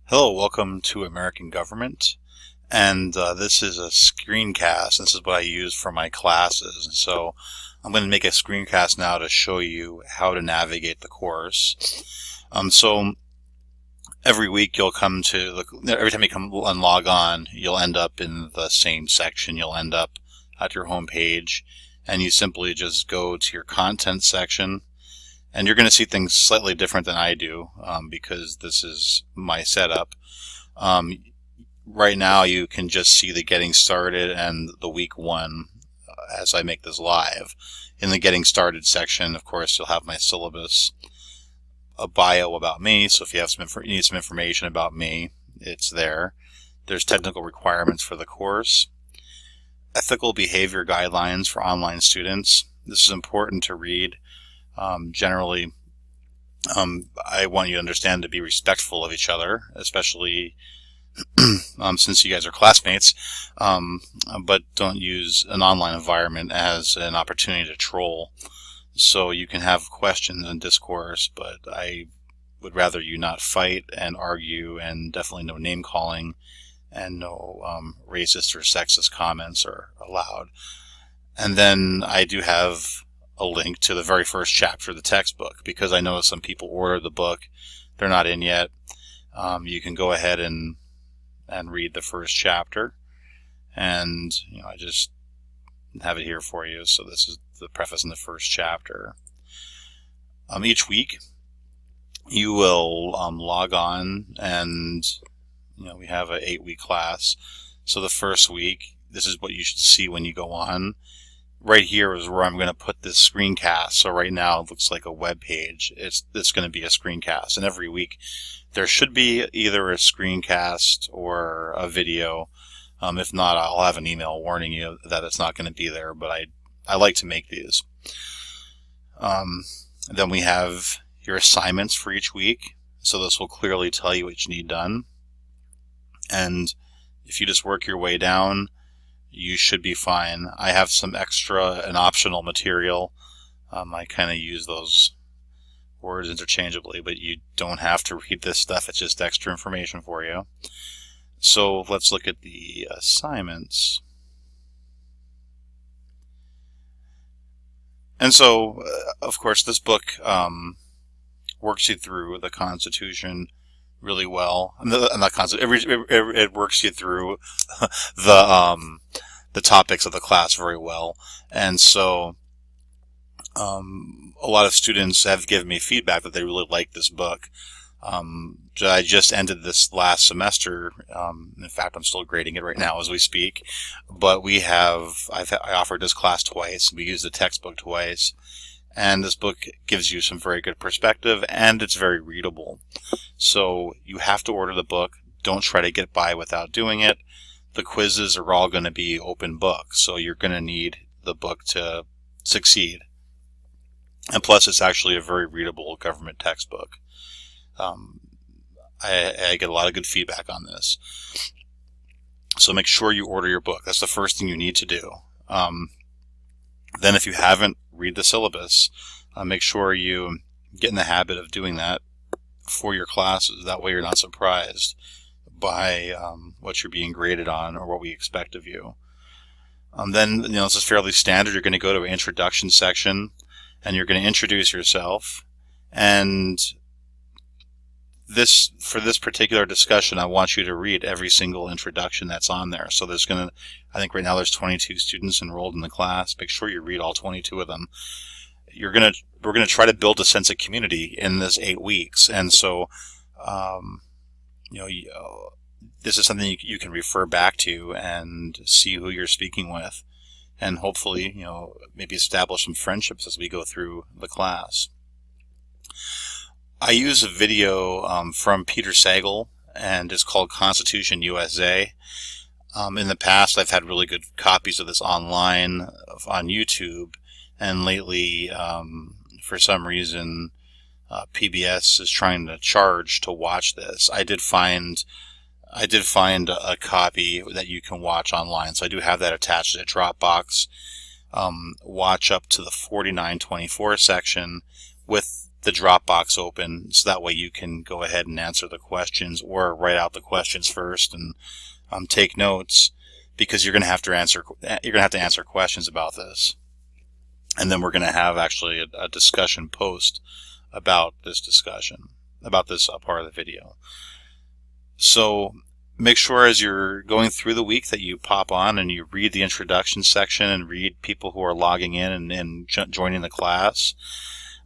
Hello, welcome to American Government, and this is a screencast. This is what I use for my classes, and so I'm going to make a screencast now to show you how to navigate the course. So every week you'll come to every time you come and log on, you'll end up in the same section. You'll end up at your home page, and you simply just go to your content section. And you're going to see things slightly different than I do because this is my setup. Right now you can just see the getting started and the week one as I make this live. In the getting started section, of course, you'll have my syllabus, a bio about me. So if you have you need some information about me, it's there. There's technical requirements for the course. Ethical behavior guidelines for online students. This is important to read. Generally, I want you to understand to be respectful of each other, especially since you guys are classmates, but don't use an online environment as an opportunity to troll. So you can have questions and discourse, but I would rather you not fight and argue, and definitely no name calling, and no racist or sexist comments are allowed. And then I do have a link to the very first chapter of the textbook, because I know some people order the book, they're not in yet. You can go ahead and read the first chapter, and I just have it here for you. So this is the preface in the first chapter. Each week you will log on, and we have an 8-week class. So the first week, this is what you should see when you go on. Right here is where I'm going to put this screencast. So right now it looks like a web page. It's going to be a screencast. And every week there should be either a screencast or a video. If not, I'll have an email warning you that it's not going to be there. But I like to make these. Then we have your assignments for each week. So this will clearly tell you what you need done. And if you just work your way down, you should be fine. I have some extra and optional material. I kind of use those words interchangeably, but you don't have to read this stuff. It's just extra information for you. So let's look at the assignments. And so, of course, this book works you through the Constitution really well. It works you through the topics of the class very well. And so a lot of students have given me feedback that they really like this book. I just ended this last semester. In fact, I'm still grading it right now as we speak. But I offered this class twice. We used the textbook twice. And this book gives you some very good perspective, and it's very readable. So you have to order the book. Don't try to get by without doing it. The quizzes are all going to be open book, so you're going to need the book to succeed. And plus, it's actually a very readable government textbook. I get a lot of good feedback on this. So make sure you order your book. That's the first thing you need to do. Then if you haven't, read the syllabus. Make sure you get in the habit of doing that for your classes. That way you're not surprised by what you're being graded on or what we expect of you. Then, this is fairly standard. You're going to go to an introduction section, and you're going to introduce yourself. And for this particular discussion, I want you to read every single introduction that's on there. So I think right now there's 22 students enrolled in the class. Make sure you read all 22 of them. We're going to try to build a sense of community in this 8 weeks. And so, this is something you can refer back to and see who you're speaking with. And hopefully, maybe establish some friendships as we go through the class. I use a video from Peter Sagal, and it's called Constitution USA. In the past, I've had really good copies of this online on YouTube, and lately, for some reason, PBS is trying to charge to watch this. I did find a copy that you can watch online, so I do have that attached to the Dropbox. Watch up to the 4924 section with the Dropbox open, so that way you can go ahead and answer the questions or write out the questions first and take notes, because you're going to have to answer questions about this. And then we're going to have actually a discussion post about this part of the video. So make sure as you're going through the week that you pop on and you read the introduction section and read people who are logging in and joining the class.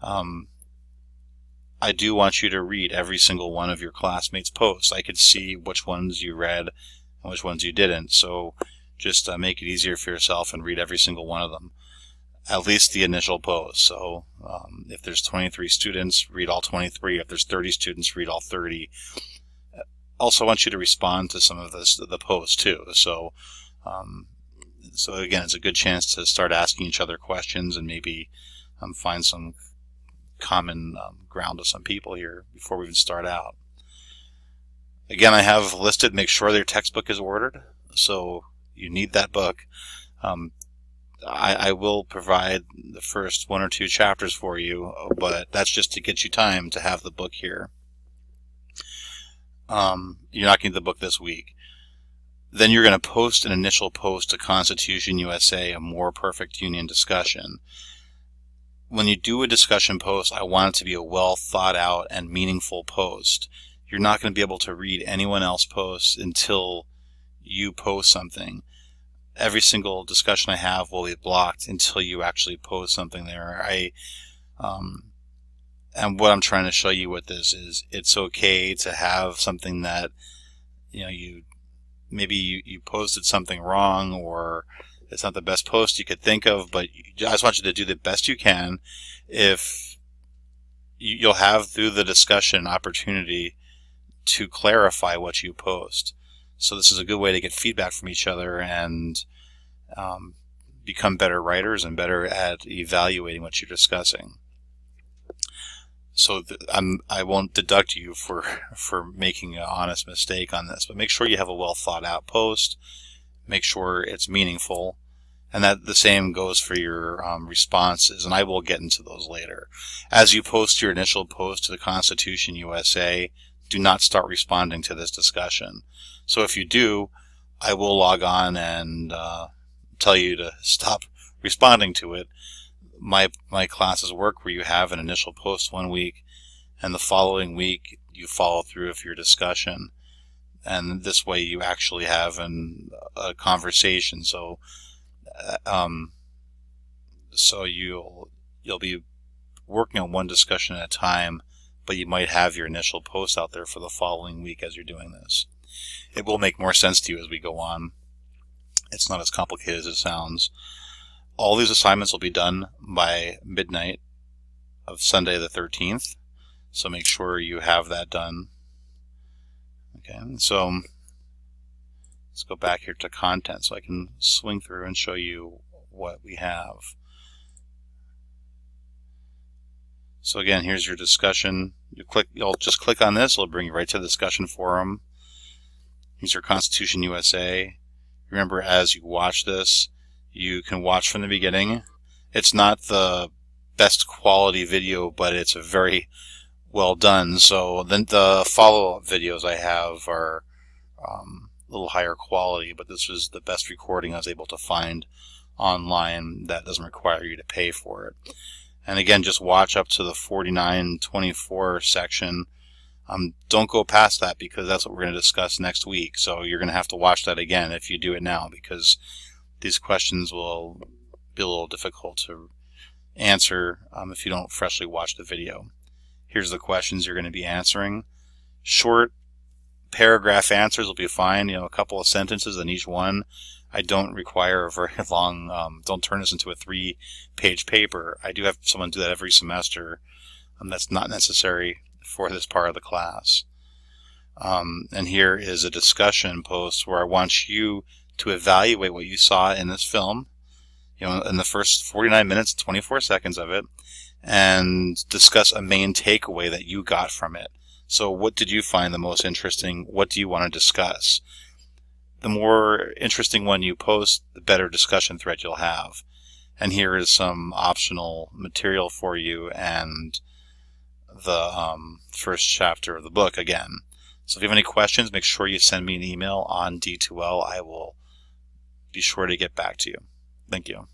I do want you to read every single one of your classmates' posts. I could see which ones you read and which ones you didn't. So just make it easier for yourself and read every single one of them, at least the initial post. So if there's 23 students, read all 23. If there's 30 students, read all 30. Also, I want you to respond to some of the posts too. So again, it's a good chance to start asking each other questions and maybe find some common ground with some people here before we even start out. Again, I have listed, make sure their textbook is ordered. So you need that book. I will provide the first 1 or 2 chapters for you, but that's just to get you time to have the book here. You're not getting the book this week. Then you're going to post an initial post to Constitution USA, a more perfect union discussion. When you do a discussion post, I want it to be a well thought out and meaningful post. You're not going to be able to read anyone else's posts until you post something. Every single discussion I have will be blocked until you actually post something there. And what I'm trying to show you with this is it's okay to have something that, you posted something wrong, or it's not the best post you could think of, but I just want you to do the best you can. If you'll have through the discussion opportunity to clarify what you post. So this is a good way to get feedback from each other and become better writers and better at evaluating what you're discussing. So I won't deduct you for making an honest mistake on this, but make sure you have a well thought out post. Make sure it's meaningful, and that the same goes for your responses, and I will get into those later. As you post your initial post to the Constitution USA, do not start responding to this discussion. So if you do, I will log on and tell you to stop responding to it. My classes work where you have an initial post 1 week, and the following week you follow through with your discussion, and this way you actually have a conversation. So you'll be working on one discussion at a time, but you might have your initial post out there for the following week as you're doing this. It will make more sense to you as we go on. It's not as complicated as it sounds. All these assignments will be done by midnight of Sunday the 13th, so make sure you have that done. Okay, so let's go back here to content so I can swing through and show you what we have. So again, here's your discussion. You'll just click on this, it'll bring you right to the discussion forum. Here's your Constitution USA. Remember, as you watch this, you can watch from the beginning. It's not the best quality video, but it's a very well done. So then the follow-up videos I have are a little higher quality, but this was the best recording I was able to find online that doesn't require you to pay for it. And again, just watch up to the 49-24 section. Don't go past that, because that's what we're going to discuss next week. So you're going to have to watch that again if you do it now, because these questions will be a little difficult to answer if you don't freshly watch the video. Here's the questions you're going to be answering. Short paragraph answers will be fine, a couple of sentences in each one. I don't require a very long, don't turn this into a 3-page paper. I do have someone do that every semester. That's not necessary for this part of the class. And here is a discussion post where I want you to evaluate what you saw in this film, in the first 49 minutes, 24 seconds of it, and discuss a main takeaway that you got from it. So what did you find the most interesting? What do you want to discuss? The more interesting one you post, the better discussion thread you'll have. And here is some optional material for you, and the first chapter of the book again. So if you have any questions, make sure you send me an email on D2L. I will be sure to get back to you. Thank you.